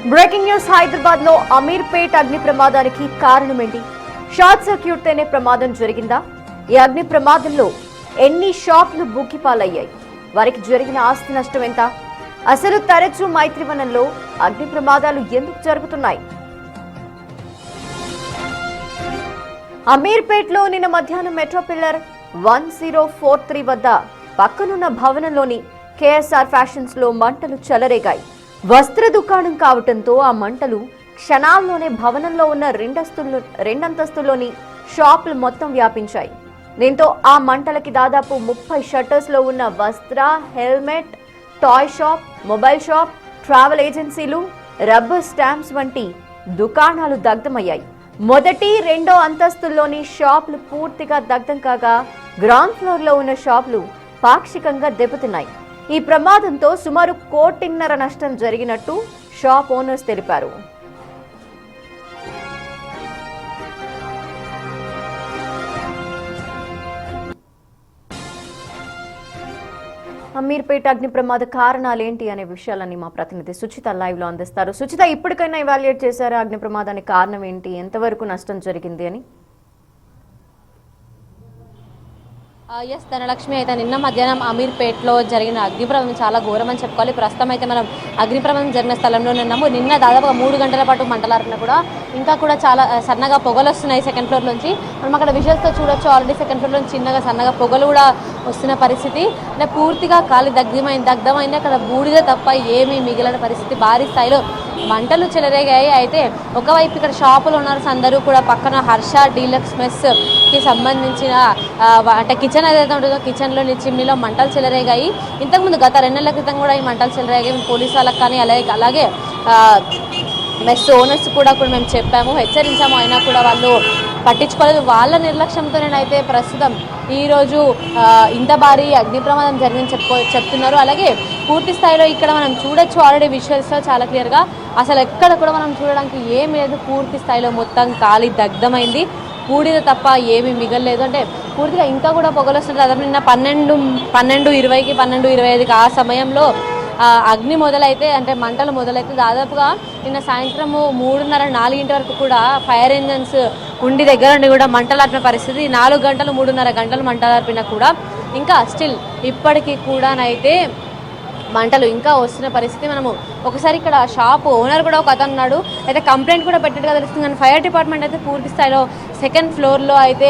Breaking news Hyderabad లో అమీర్పేట్ అగ్ని ప్రమాదానికి కారణమేంటి? షార్ట్ సర్క్యూట్ తోనే ప్రమాదం జరిగిందా? ఈ అగ్ని ప్రమాదంలో ఎన్ని షాపులు బుగ్గిపాలయ్యాయి? వారికి జరిగిన ఆస్తి నష్టం ఎంత? అసలు తరచూ మైత్రివనంలో అగ్ని ప్రమాదాలు ఎందుకు జరుగుతున్నాయి? అమీర్పేట్ లో నిన్న మధ్యాహ్నం మెట్రో పిల్లర్ 1043 వద్ద పక్కనున్న భవనంలోని కేఎస్ఆర్ ఫ్యాషన్స్ లో మంటలు చెలరేగాయి. వస్త్ర దుకాణం కావటంతో ఆ మంటలు క్షణాల్లోనే భవనంలో ఉన్న రెండంతస్తుల్లోని షాపులు మొత్తం వ్యాపించాయి. దీంతో ఆ మంటలకి దాదాపు 30 షట్టర్స్ లో ఉన్న వస్త్ర, helmet, toy shop, mobile shop, travel ఏజెన్సీలు, రబ్బర్ స్టాంప్స్ వంటి దుకాణాలు దగ్ధమయ్యాయి. మొదటి, రెండో అంతస్తుల్లోని షాపులు పూర్తిగా దగ్ధం కాగా గ్రౌండ్ ఫ్లోర్ లో ఉన్న షాపులు పాక్షికంగా దెబ్బతిన్నాయి. ఈ ప్రమాదంతో సుమారు 1.5 కోటి నష్టం జరిగినట్టు షాప్ ఓనర్స్ తెలిపారు. అమీర్పేట అగ్ని ప్రమాద కారణాలేంటి అనే విషయాలన్నీ మా ప్రతినిధి సుచిత లైవ్ లో అందిస్తారు. సుచిత, ఇప్పటికైనా ఎవాల్యుయేట్ చేశారా అగ్ని ప్రమాదానికి కారణం ఏంటి, ఎంతవరకు నష్టం జరిగింది అని? ఎస్ ధనలక్ష్మి, అయితే నిన్న మధ్యాహ్నం అమీర్పేట్లో జరిగిన అగ్ని ప్రమాదం చాలా ఘోరమని చెప్పుకోవాలి. ప్రస్తుతం అయితే మనం అగ్ని ప్రమాదం జరిగిన స్థలంలో ఉన్నాము. నిన్న దాదాపుగా 3 గంటల పాటు మంటలారిన కూడా ఇంకా కూడా చాలా సన్నగా పొగలు వస్తున్నాయి సెకండ్ ఫ్లోర్ నుంచి. మనం అక్కడ విజువల్స్తో చూడొచ్చు. ఆల్రెడీ సెకండ్ ఫ్లోర్ నుంచి చిన్నగా సన్నగా పొగలు కూడా వస్తున్న పరిస్థితి. అంటే పూర్తిగా కాలి దగ్ధమైంది. అక్కడ బూడిద తప్ప ఏమీ మిగిలిన పరిస్థితి. భారీ స్థాయిలో మంటలు చెలరేగాయి. అయితే ఒకవైపు ఇక్కడ షాపులు ఉన్నారు అందరూ కూడా, పక్కన హర్ష డీలక్స్ మెస్కి సంబంధించిన అంటే కిచెన్ ఏదైతే ఉంటుందో కిచెన్లోని చిమ్నీలో మంటలు చెలరేగాయి. ఇంతకుముందు గత 2 నెలల క్రితం కూడా ఈ మంటలు చెలరేగాయి. పోలీసు వాళ్ళకి కానీ అలాగే మెస్ ఓనర్స్ కూడా మేము చెప్పాము, హెచ్చరించాము, అయినా కూడా వాళ్ళు పట్టించుకోలేదు. వాళ్ళ నిర్లక్ష్యంతోనేనైతే ప్రస్తుతం ఈరోజు ఇంత భారీ అగ్ని ప్రమాదం జరిగిందని చెప్తున్నారు. అలాగే పూర్తి స్థాయిలో ఇక్కడ మనం చూడొచ్చు, ఆల్రెడీ విజువల్స్లో చాలా క్లియర్గా అసలు ఎక్కడ కూడా మనం చూడడానికి ఏం లేదు. పూర్తి స్థాయిలో మొత్తం కాలి దగ్ధమైంది. బూడిద తప్ప ఏమీ మిగలలేదు. అంటే పూర్తిగా ఇంకా కూడా పొగలు వస్తుంటాయి. దాదాపు నిన్న 12:20కి 12:25కి ఆ సమయంలో అగ్ని మొదలైతే, అంటే మంటలు మొదలైతే దాదాపుగా నిన్న సాయంత్రము 3:30-4 వరకు కూడా ఫైర్ ఇంజన్స్ ఉండి దగ్గర నుండి కూడా మంటలార్పిన పరిస్థితి. 4 గంటలు 3.5 గంటలు మంటలార్పినా కూడా ఇంకా స్టిల్ ఇప్పటికీ కూడానైతే మంటలు ఇంకా వస్తున్న పరిస్థితి. మనము ఒకసారి ఇక్కడ షాప్ ఓనర్ కూడా ఒక అతను ఉన్నాడు, అయితే కంప్లైంట్ కూడా పెట్టినట్టుగా తెలుస్తుంది. కానీ ఫైర్ డిపార్ట్మెంట్ అయితే పూర్తి స్థాయిలో సెకండ్ ఫ్లోర్లో అయితే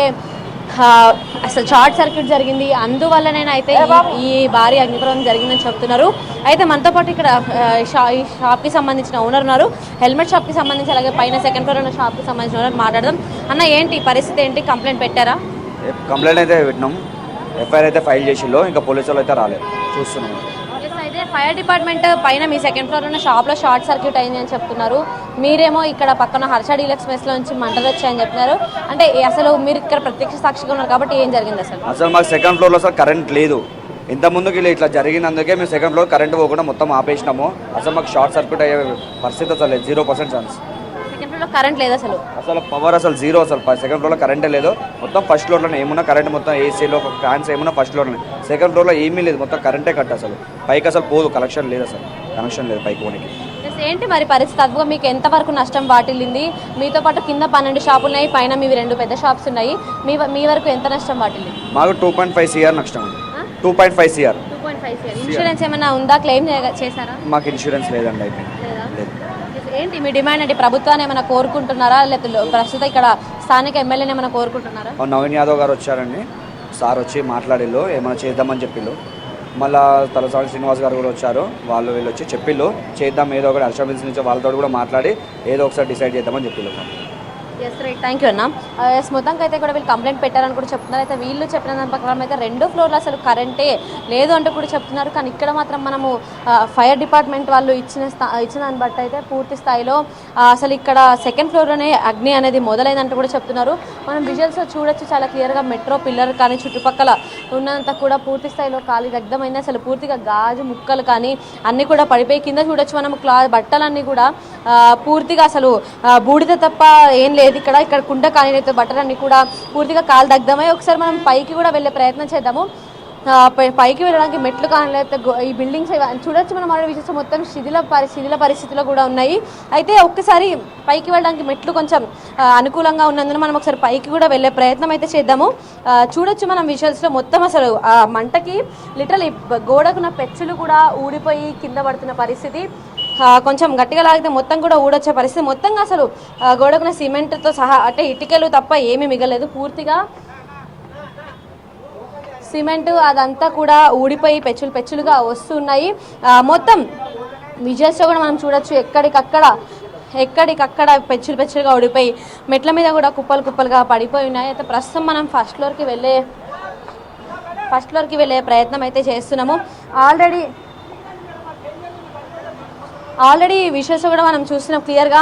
అసలు షార్ట్ సర్క్యూట్ జరిగింది, అందువల్లనైనా అయితే ఈ భారీ అగ్నిప్రమాదం జరిగిందని చెప్తున్నారు. అయితే మనతో పాటు ఇక్కడ ఈ షాప్కి సంబంధించిన ఓనర్ ఉన్నారు, హెల్మెట్ షాప్కి సంబంధించి, అలాగే పైన సెకండ్ ఫ్లోర్ ఉన్న షాప్కి సంబంధించిన ఓనర్ మాట్లాడదాం. అన్న, ఏంటి పరిస్థితి, ఏంటి కంప్లైంట్ పెట్టారా? కంప్లైంట్ అయితే పెట్టినాం, ఎఫ్ఐఆర్ అయితే ఫైల్ చేసిల్లో, ఇంకా పోలీసు వాళ్ళు అయితే రాలేదు, చూస్తున్నాం. అయితే ఫైర్ డిపార్ట్మెంట్ పైన మీ సెకండ్ ఫ్లోర్ ఉన్న షాప్లో షార్ట్ సర్క్యూట్ అయింది అని చెప్తున్నారు. మీరేమో ఇక్కడ పక్కన హర్ష డీలక్స్ మెస్లో నుంచి మంటలు వచ్చాయని చెప్తున్నారు. అంటే అసలు మీరు ఇక్కడ ప్రత్యక్ష సాక్షిగా ఉన్నారు కాబట్టి ఏం జరిగింది అసలు? మాకు సెకండ్ ఫ్లోర్లో అసలు కరెంట్ లేదు. ఇంత ముందుకు ఇట్లా జరిగినందుకే మేము సెకండ్ ఫ్లోర్ కరెంట్ పోకుండా మొత్తం ఆపేసినాము. అసలు మాకు షార్ట్ సర్క్యూట్ అయ్యే పరిస్థితి అసలు 0% ఛాన్స్. కరెంట్ లేదు అసలు పవర్ అసలు జీరో. అసలు సెకండ్ ఫ్లోర్లో కరెంటే లేదు. మొత్తం ఫస్ట్ ఫ్లోర్లోనే ఏమున్నా కరెంట్, మొత్తం ఏసీలో ఫ్యాన్స్ ఏమున్నా ఫస్ట్ ఫ్లోర్లోనే. సెకండ్ ఫ్లోర్లో ఏమీ లేదు, మొత్తం కరెంటే కట్. అసలు పైకి అసలు పోదు, కనెక్షన్ లేదు పైకి పోనీకి. ఏంటి మరి పరిస్థితి? అదుగా మీకు ఎంతవరకు నష్టం వాటిల్లింది? మీతో పాటు కింద 12 షాపులు ఉన్నాయి, పైన మీవి 2 పెద్ద షాప్స్ ఉన్నాయి. మీ వరకు ఎంత నష్టం వాటిల్లింది? మాకు 2.5 CR నష్టం. 2.5 CR. ఇన్సూరెన్స్ ఏమైనా ఉందా? క్లెయిమ్ చేశారా? మాకు ఇన్సూరెన్స్ లేదండి. అయితే ఏంటి మీ డిమాండ్? అంటే ప్రభుత్వాన్ని ఏమైనా కోరుకుంటున్నారా, లేకపోతే ప్రస్తుతం ఇక్కడ స్థానిక ఎమ్మెల్యేని ఏమైనా కోరుకుంటున్నారా? నవీన్ యాదవ్ గారు వచ్చారండి, సార్ వచ్చి మాట్లాడిల్లు, ఏమైనా చేద్దామని చెప్పిళ్ళు. మళ్ళీ తలసాని శ్రీనివాస్ గారు కూడా వచ్చారు, వీళ్ళు వచ్చి చెప్పిళ్ళు చేద్దాం, ఏదో ఒకటి హర్ష బిల్స్ నుంచి వాళ్ళతో కూడా మాట్లాడి ఏదో ఒకసారి డిసైడ్ చేద్దామని చెప్పిళ్ళు. ఎస్ రైట్, థ్యాంక్ యూ అన్న. ఎస్ మొత్తంకి అయితే కూడా వీళ్ళు కంప్లైంట్ పెట్టారని కూడా చెప్తున్నారు. అయితే వీళ్ళు చెప్పిన దాని ప్రకారం అయితే 2 ఫ్లోర్లు అసలు కరెంటే లేదు అంటూ కూడా చెప్తున్నారు. కానీ ఇక్కడ మాత్రం మనము ఫైర్ డిపార్ట్మెంట్ వాళ్ళు ఇచ్చిన దాన్ని బట్టి అయితే పూర్తి స్థాయిలో అసలు ఇక్కడ సెకండ్ ఫ్లోర్లోనే అగ్ని అనేది మొదలైందంటూ కూడా చెప్తున్నారు. మనం విజువల్స్ చూడొచ్చు చాలా క్లియర్గా. మెట్రో పిల్లర్ కానీ చుట్టుపక్కల ఉన్నంత కూడా పూర్తి స్థాయిలో కాలి దగ్ధమైంది. అసలు పూర్తిగా గాజు ముక్కలు కానీ అన్నీ కూడా పడిపోయి కింద చూడొచ్చు మనం బట్టలన్నీ కూడా పూర్తిగా అసలు బూడిద తప్ప ఏం లేదు. ఇక్కడ కుండ కానీ బట్టలన్నీ కూడా పూర్తిగా కాలు దగ్ధమై ఒకసారి మనం పైకి కూడా వెళ్ళే ప్రయత్నం చేద్దాము. పైకి వెళ్ళడానికి మెట్లు కానీ లేకపోతే ఈ బిల్డింగ్స్ చూడొచ్చు మనం ఆల్రెడీ విషయం మొత్తం శిథిల పరిస్థితిలో కూడా ఉన్నాయి. అయితే ఒక్కసారి పైకి వెళ్ళడానికి మెట్లు కొంచెం అనుకూలంగా ఉన్నందున మనం ఒకసారి పైకి కూడా వెళ్ళే ప్రయత్నం అయితే చేద్దాము. చూడొచ్చు మనం విజువల్స్లో మొత్తం అసలు ఆ మంటకి లిటరలీ గోడకున్న పెచ్చులు కూడా ఊడిపోయి కింద పడుతున్న పరిస్థితి. కొంచెం గట్టిగా లాగితే మొత్తం కూడా ఊడొచ్చే పరిస్థితి. మొత్తంగా అసలు గోడకున్న సిమెంట్తో సహా అంటే ఇటుకలు తప్ప ఏమీ మిగలేదు. పూర్తిగా సిమెంట్ అదంతా కూడా ఊడిపోయి పెచ్చులుగా వస్తున్నాయి. మొత్తం విజువల్స్లో కూడా మనం చూడొచ్చు ఎక్కడికక్కడ పెచ్చులుగా ఊడిపోయి మెట్ల మీద కూడా కుప్పలుగా పడిపోయి ఉన్నాయి. అయితే ప్రస్తుతం మనం ఫస్ట్ ఫ్లోర్కి వెళ్ళే ప్రయత్నం అయితే చేస్తున్నాము. ఆల్రెడీ విషయాస్ కూడా మనం చూస్తున్నాం క్లియర్గా.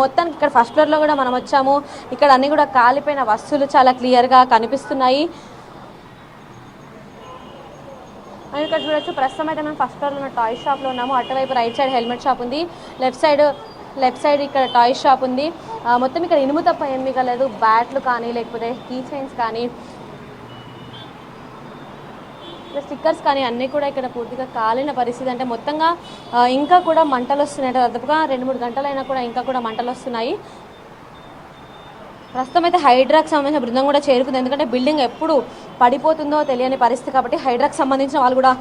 మొత్తానికి ఇక్కడ ఫస్ట్ ఫ్లోర్లో కూడా మనం వచ్చాము. ఇక్కడ అన్నీ కూడా కాలిపోయిన వస్తువులు చాలా క్లియర్గా కనిపిస్తున్నాయి. ఇక్కడ చూడొచ్చు ప్రస్తుతం అయితే మనం ఫస్ట్ ఫ్లోర్లో ఉన్న టాయ్ షాప్లో ఉన్నాము. అటువైపు రైట్ సైడ్ హెల్మెట్ షాప్ ఉంది, లెఫ్ట్ సైడ్ ఇక్కడ టాయ్ షాప్ ఉంది. మొత్తం ఇక్కడ ఇనుము తప్ప ఏం మిగలేదు. బ్యాట్లు కానీ లేకపోతే కీ చైన్స్ కానీ స్టిక్కర్స్ కానీ అన్నీ కూడా ఇక్కడ పూర్తిగా కాలిన పరిస్థితి. అంటే మొత్తంగా ఇంకా కూడా మంటలు వస్తున్నాయి. దాదాపుగా 2-3 గంటలైనా కూడా ఇంకా కూడా మంటలు వస్తున్నాయి. ప్రస్తుతం అయితే హైడ్రాకి సంబంధించిన బృందం కూడా చేరుకుంది. ఎందుకంటే బిల్డింగ్ ఎప్పుడు పడిపోతుందో తెలియని పరిస్థితి కాబట్టి హైడ్రాకి సంబంధించిన వాళ్ళు కూడా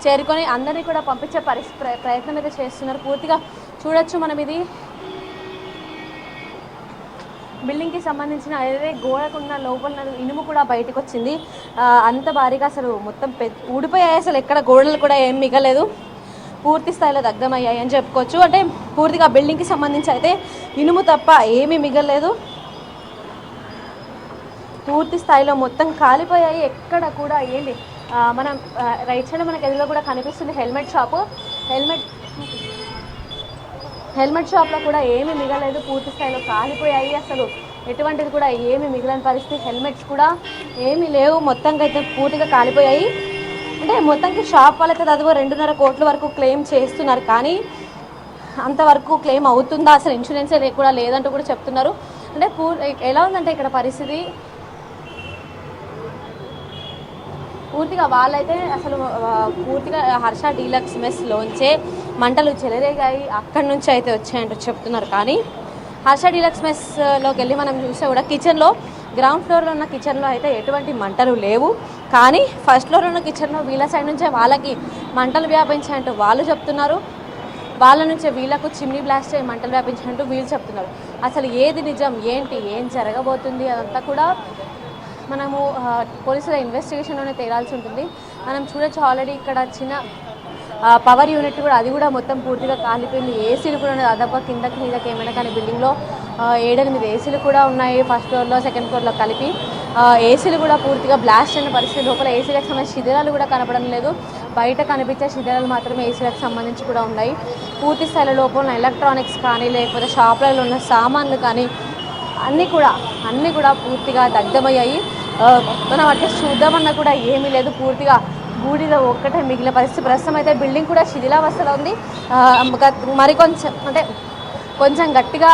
చేరుకొని అందరినీ కూడా పంపించే ప్రయత్నం అయితే చేస్తున్నారు. పూర్తిగా చూడొచ్చు మనం ఇది బిల్డింగ్కి సంబంధించిన అదే గోడకున్న లోపల ఇనుము కూడా బయటకు వచ్చింది. అంత భారీగా అసలు మొత్తం ఊడిపోయాయి. అసలు ఎక్కడ గోడలు కూడా ఏం మిగలేదు. పూర్తి స్థాయిలో దగ్ధమయ్యాయి అని చెప్పుకోవచ్చు. అంటే పూర్తిగా బిల్డింగ్కి సంబంధించి అయితే ఇనుము తప్ప ఏమీ మిగలేదు. పూర్తి స్థాయిలో మొత్తం కాలిపోయాయి. ఎక్కడ కూడా ఏంటి మనం రైట్ సైడ్ మనకి ఎదురుగా కూడా కనిపిస్తుంది హెల్మెట్ షాప్లో కూడా ఏమీ మిగలేదు. పూర్తి స్థాయిలో కాలిపోయాయి. అసలు ఎటువంటిది కూడా ఏమీ మిగిలిన పరిస్థితి. హెల్మెట్స్ కూడా ఏమీ లేవు. మొత్తంగా అయితే పూర్తిగా కాలిపోయాయి. అంటే మొత్తానికి షాప్ వాళ్ళైతే దాదాపు 2.5 కోట్ల వరకు క్లెయిమ్ చేస్తున్నారు. కానీ అంతవరకు క్లెయిమ్ అవుతుందా, అసలు ఇన్సూరెన్సే కూడా లేదంటూ కూడా చెప్తున్నారు. అంటే ఎలా ఉందంటే ఇక్కడ పరిస్థితి పూర్తిగా వాళ్ళైతే అసలు పూర్తిగా హర్ష డీలక్స్ మెస్లోంచే మంటలు చెలరేగాయి, అక్కడి నుంచి అయితే వచ్చాయంటూ చెప్తున్నారు. కానీ హర్ష డీలక్స్ మెస్లోకి వెళ్ళి మనం చూస్తే కూడా కిచెన్లో గ్రౌండ్ ఫ్లోర్లో ఉన్న కిచెన్లో అయితే ఎటువంటి మంటలు లేవు. కానీ ఫస్ట్ ఫ్లోర్లో ఉన్న కిచెన్లో వీళ్ళ సైడ్ నుంచే వాళ్ళకి మంటలు వ్యాపించాయంటూ వాళ్ళు చెప్తున్నారు. వాళ్ళ నుంచే వీళ్ళకు చిమ్నీ బ్లాస్ట్ అయ్యి మంటలు వ్యాపించాయంటూ వీళ్ళు చెప్తున్నారు. అసలు ఏది నిజం, ఏం జరగబోతుంది అదంతా కూడా మనము పోలీసుల ఇన్వెస్టిగేషన్లోనే తేలాల్సి ఉంటుంది. మనం చూడొచ్చు ఆల్రెడీ ఇక్కడ చిన్న పవర్ యూనిట్ కూడా అది కూడా మొత్తం పూర్తిగా కాలిపోయింది. ఏసీలు కూడా దాదాపు కిందకి మీదకి ఏమైనా కానీ బిల్డింగ్లో 7-8 ఏసీలు కూడా ఉన్నాయి. ఫస్ట్ ఫ్లోర్లో సెకండ్ ఫ్లోర్లో కలిపి ఏసీలు కూడా పూర్తిగా బ్లాస్ట్ అయిన పరిస్థితి. లోపల ఏసీలకు సంబంధించిన శిథిలాలు కూడా కనపడడం లేదు. బయట కనిపించే శిథిలాలు మాత్రమే ఏసీలకు సంబంధించి కూడా ఉన్నాయి. పూర్తి స్థాయిలో లోపల ఎలక్ట్రానిక్స్ కానీ లేకపోతే షాపులలో ఉన్న సామాన్లు కానీ అన్నీ కూడా పూర్తిగా దగ్ధమయ్యాయి. మనం అట్లీస్ట్ చూద్దామన్నా కూడా ఏమీ లేదు. పూర్తిగా బూడిద ఒక్కటే మిగిలిన పరిస్థితి. ప్రస్తుతం అయితే బిల్డింగ్ కూడా శిథిలావస్థలో ఉంది. కొంచెం గట్టిగా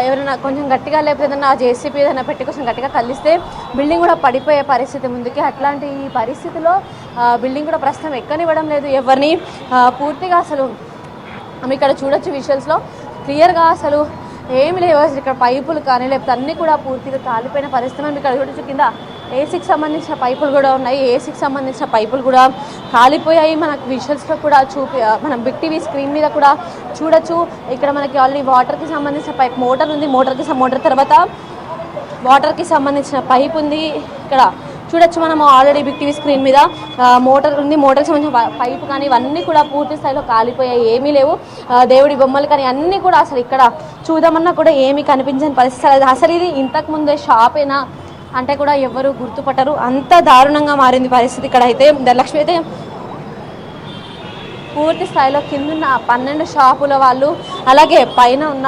ఎవరైనా కొంచెం గట్టిగా లేకపోతే ఏదైనా జేసీపీ ఏదైనా పెట్టి కొంచెం గట్టిగా కలిస్తే బిల్డింగ్ కూడా పడిపోయే పరిస్థితి ముందుకి. అట్లాంటి ఈ పరిస్థితిలో బిల్డింగ్ కూడా ప్రస్తుతం ఎక్కనివ్వడం లేదు ఎవరిని. పూర్తిగా అసలు ఇక్కడ చూడొచ్చు విజువల్స్లో క్లియర్గా అసలు ఏమి లేవు. ఇక్కడ పైపులు కానీ లేకపోతే అన్నీ కూడా పూర్తిగా కాలిపోయిన పరిస్థితి. మనం ఇక్కడ చూడొచ్చు కింద ఏసీకి సంబంధించిన పైపులు కూడా ఉన్నాయి. ఏసీకి సంబంధించిన పైపులు కూడా కాలిపోయాయి. మనకు విజువల్స్లో కూడా మనం బిగ్ టీవీ స్క్రీన్ మీద కూడా చూడొచ్చు. ఇక్కడ మనకి ఆల్రెడీ వాటర్కి సంబంధించిన పైప్ మోటార్ ఉంది. మోటార్ తర్వాత వాటర్కి సంబంధించిన పైప్ ఉంది. ఇక్కడ చూడొచ్చు మనము ఆల్రెడీ బిగ్ టీవీ స్క్రీన్ మీద మోటార్ ఉంది. మోటార్కి సంబంధించిన పైపు కానీ ఇవన్నీ కూడా పూర్తి స్థాయిలో కాలిపోయాయి. ఏమీ లేవు. దేవుడి బొమ్మలు కానీ అన్నీ కూడా అసలు ఇక్కడ చూద్దామన్నా కూడా ఏమీ కనిపించని పరిస్థితి. అసలు ఇది ఇంతకుముందే షాపేనా అంటే కూడా ఎవరు గుర్తుపట్టరు. అంత దారుణంగా మారింది పరిస్థితి. ఇక్కడ అయితే ధనలక్ష్మి అయితే పూర్తి స్థాయిలో కిందున్న 12 షాపుల వాళ్ళు, అలాగే పైన ఉన్న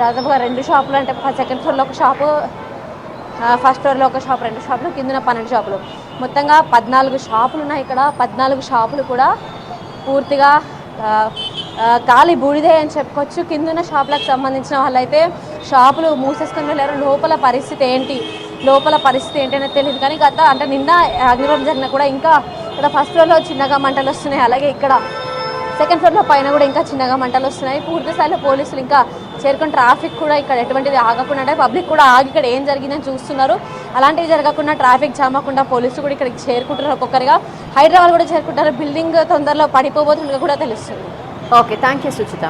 దాదాపుగా 2 షాపులు, అంటే సెకండ్ ఫ్లోర్లో ఒక షాపు, ఫస్ట్ ఫ్లోర్లో ఒక షాపు, 2 షాపులు, కింద 12 షాపులు, మొత్తంగా 14 షాపులు ఉన్నాయి. ఇక్కడ 14 షాపులు కూడా పూర్తిగా ఖాళీ బూడిదే అని చెప్పుకోవచ్చు. కిందున్న షాపులకు సంబంధించిన వాళ్ళైతే షాపులు మూసేసుకొని వెళ్ళారు. లోపల పరిస్థితి ఏంటి, లోపల పరిస్థితి ఏంటనే తెలియదు. కానీ అంటే నిన్న అగ్నిప్రమాదం జరిగినా కూడా ఇంకా ఇక్కడ ఫస్ట్ ఫ్లోర్లో చిన్నగా మంటలు వస్తున్నాయి. అలాగే ఇక్కడ సెకండ్ ఫ్లోర్లో పైన కూడా ఇంకా చిన్నగా మంటలు వస్తున్నాయి. పూర్తి స్థాయిలో పోలీసులు ఇంకా చేరుకుని ట్రాఫిక్ కూడా ఇక్కడ ఎటువంటిది ఆగకుండా అంటే పబ్లిక్ కూడా ఆగి ఇక్కడ ఏం జరిగిందని చూస్తున్నారు. అలాంటివి జరగకుండా ట్రాఫిక్ జామ్ అవ్వకుండా పోలీసులు కూడా ఇక్కడికి చేరుకుంటున్నారు. ఒక్కొక్కరిగా హైదరాబాద్ కూడా చేరుకుంటారు. బిల్డింగ్ తొందరలో పడిపోబోతుండగా కూడా తెలుస్తుంది. Okay, thank you Suchitha.